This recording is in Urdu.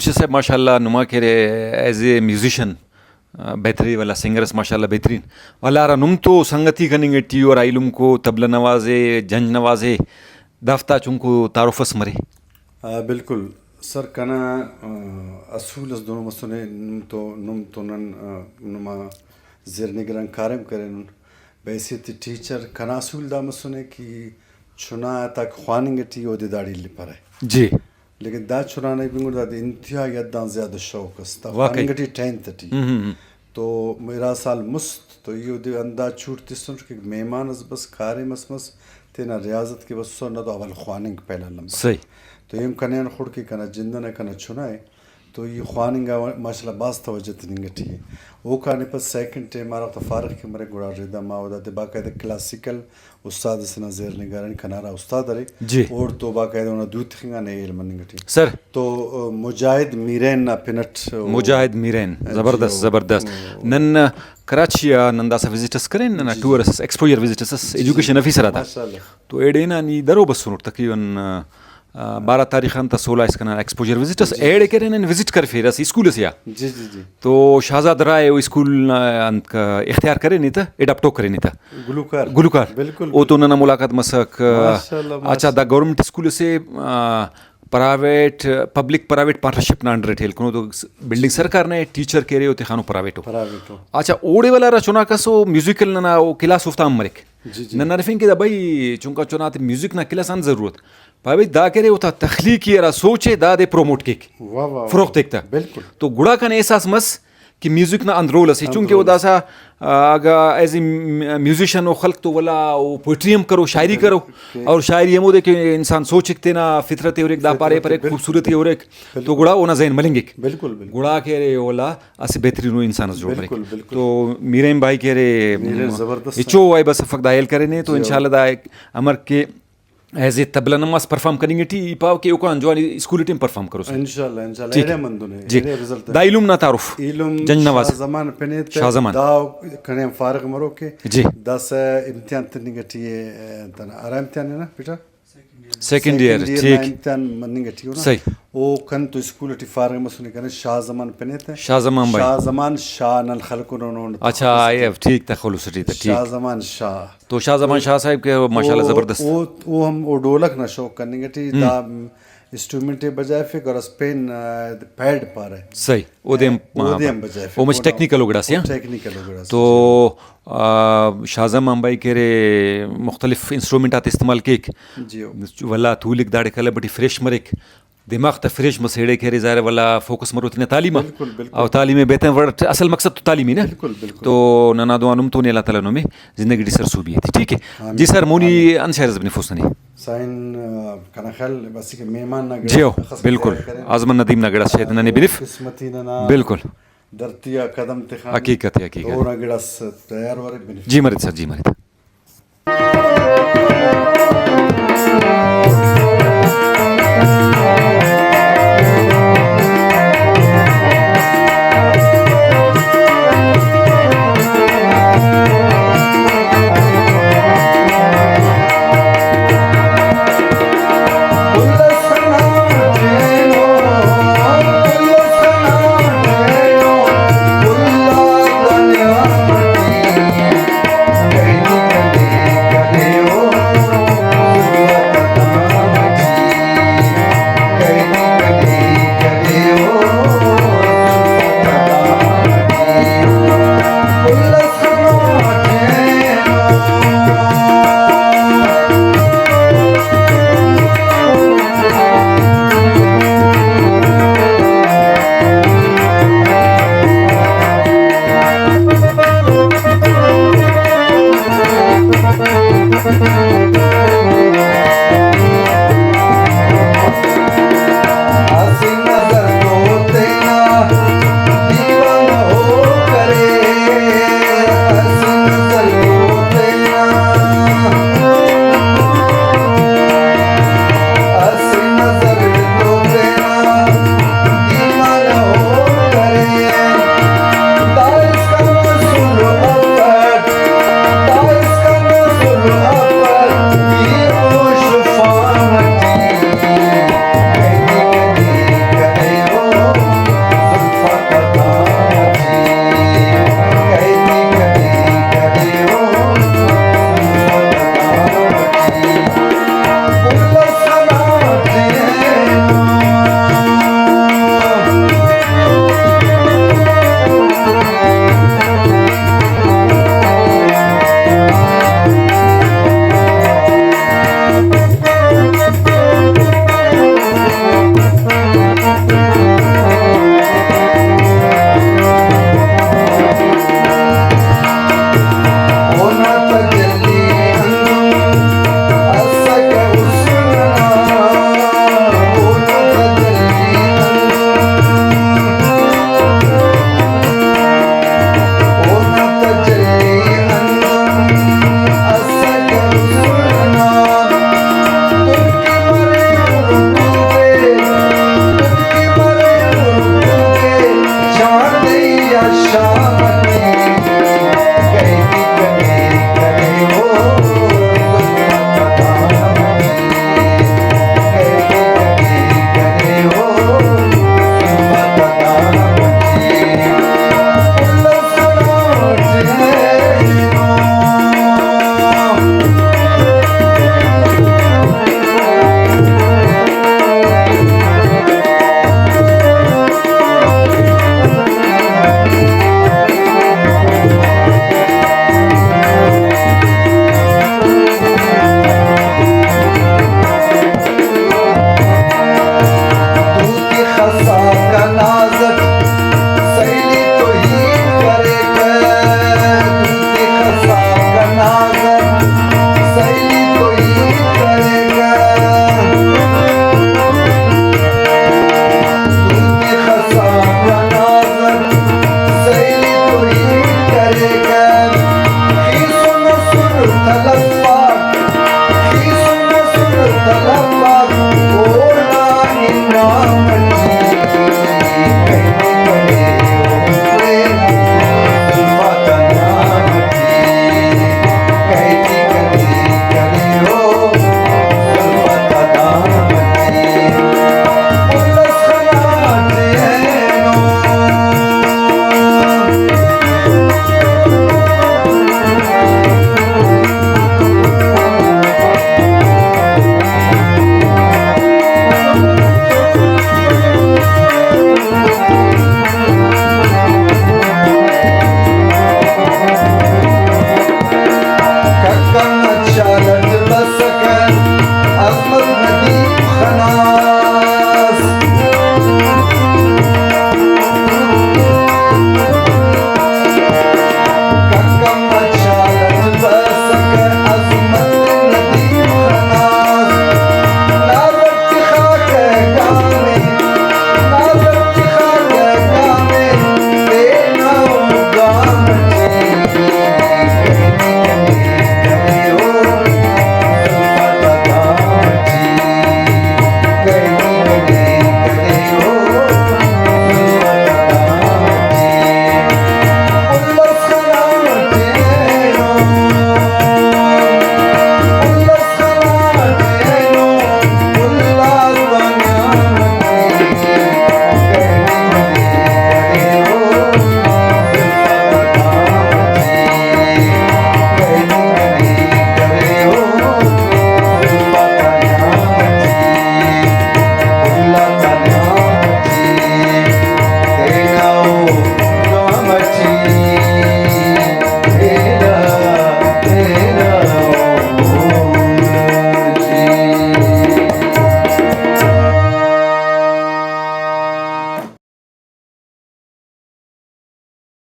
صاحب ماشاء اللہ نما کرے ایز اے میوزیشین بہتری والا سنگرس ماشاء اللہ بہترین والا را نم تو سنگتی کنیں گے ٹی اور علم کو تبلہ نوازے جنج نوازے دافتہ چونکو تعارفس مرے. بالکل سر کنا اصول اس دونوں مسنے نم تو نما زیر نگران کارم کریں بحیثیت ٹیچر کنا اصول دا مسنے کی چنا تاک خواننگٹی او داڑی لی پرے جی لیکن دا چنانے بنگو دا انتہا یدان زیادہ شوق است خواننگٹی ٹین تٹی تو میرا سال مست تو یہ دے انداز چھوٹتی سن کہ مہمان از بس کھارے مس تینا ریاضت کی بس سن تو اول خواننگ پہلا نمبر صحیح تو یم کنین خود کی کنا جندن کنا چنائے تو یہ خواننگا ماشاءاللہ باز توجہ تنگٹی ہے وہ کھانے پر سیکنڈ ٹیم مارا تو فارغ کے مرے گڑا ریدہ ماودا دے باقاعدہ کلاسیکل استاد سنا زیر نگارن کنارا استاد رہے جی اور تو باقاعدہ انہوں دوت خنگا نہیں علم نگٹی سر تو مجاہد میرین نا پنٹ مجاہد میرین زبردست نن کراچی نندا سا وزٹس کریں نن tours exposure visits education officer تھا تو ایڈینا نی درو بسنو تقریباً 12 تاریخان تا 16 اس کنا ایکسپوجر وزٹس ایڈ کریں نن وزٹ کر پھر اس اسکول سے جی جی جی تو شہزاد رائے وہ اسکول اختیار کرے نہیں تھا اڈاپٹو کرے نہیں تھا گلوکار بالکل وہ تو ننا ملاقات مسک اچھا دا گورنمنٹ اسکول سے پرائیویٹ پبلک پرائیویٹ پارٹنرشپ نہ انڈر ٹھیل کنو تو بلڈنگ سرکار نے ٹیچر کے رہے ہوتے خانو پرائیویٹ ہو اچھا اوڑے والا رچنا کسو میوزیکل ننا وہ کلاس افتام مرک ننا رفین کہ دا بھائی چونکا چونات میوزک نہ کلاس ان ضرورت بھائی دا کرے ہوتا تخلیقی را سوچے دا دے پروموٹ کیک فروخت دیکھتا بالکل تو گڑا کن احساس مس کہ میوزک نہ اندرول اسی چونکہ وہ دا سا اگر ایز اے میوزیشن و خلق تو ولا وہ پوئٹریم کرو شاعری کرو اور شاعری ہم دے کہ انسان سوچکتے نا فطرت اور ایک دا پارے پر ایک خوبصورتی اور ایک تو گڑا وہ نہ ذہن ملیں گے بالکل گڑا کہہ رہے اولا اسے بہترین انسان جوڑ رہے تو میریم بھائی کہہ رہے چو آئے بس فقد آئل کرے نہیں تو انشاءاللہ دا امر کے ایز اے تبلہ نماز پرفارم کریں گے ٹی پاو کہ اوکا انجوانی اسکول ٹیم پرفارم کرو انشاءاللہ انشاءاللہ ایرے مندونے جی دا علم نا تعارف جنج نواز شاہ زمان پنیت شاہ زمان دا کنیم فارغ مرو کے جی دا سے امتحان تنگٹی ارا امتحان ہے نا بیٹا سیکنڈ ایئر ٹھیک امتحان منگٹی ہو نا صحیح او کن تو اسکول ٹی فارغ مسنے کنے شاہ زمان پنیت شاہ زمان بھائی شاہ زمان شاہ نل خلقوں نے اچھا یہ ٹھیک تھا خلوصی تھا ٹھیک شاہ زمان شاہ تو شاہ زمان شاہ صاحب کے ماشاءاللہ زبردست وہ ہم وہ ڈولک نہ شوق کرنے گٹی دا انسٹرومنٹ بجائے فے اور اسپین پیڈ پار ہے صحیح او دیم بجائے او مچ ٹیکنیکل وگڑا سی ٹیکنیکل وغیرہ تو شاہ زمان بھائی کے رے مختلف انسٹرومنٹات استعمال کیک جی ولا تولک داڑے کلے بڑی فریش مرک دماغ تا فریش مسیڑے کے رے ظاہر والا فوکس مرو تنے تعلیم اور تعلیم بہتر ورڈ اصل مقصد تو تعلیم ہی نا تو ننا دوانم تو نے اللہ تعالیٰ میں زندگی دی سر صوبی تھی ٹھیک ہے جی سر مونی انشہر زبنی فوسنی سائن کنا خیال بس کہ مہمان نہ جی ہو بالکل آزمن ندیم نہ گڑا شاید نہ برف قسمتی نہ بالکل درتیا قدم تخان حقیقت ہے حقیقت اور گڑا تیار ورے جی مرید سر جی مرید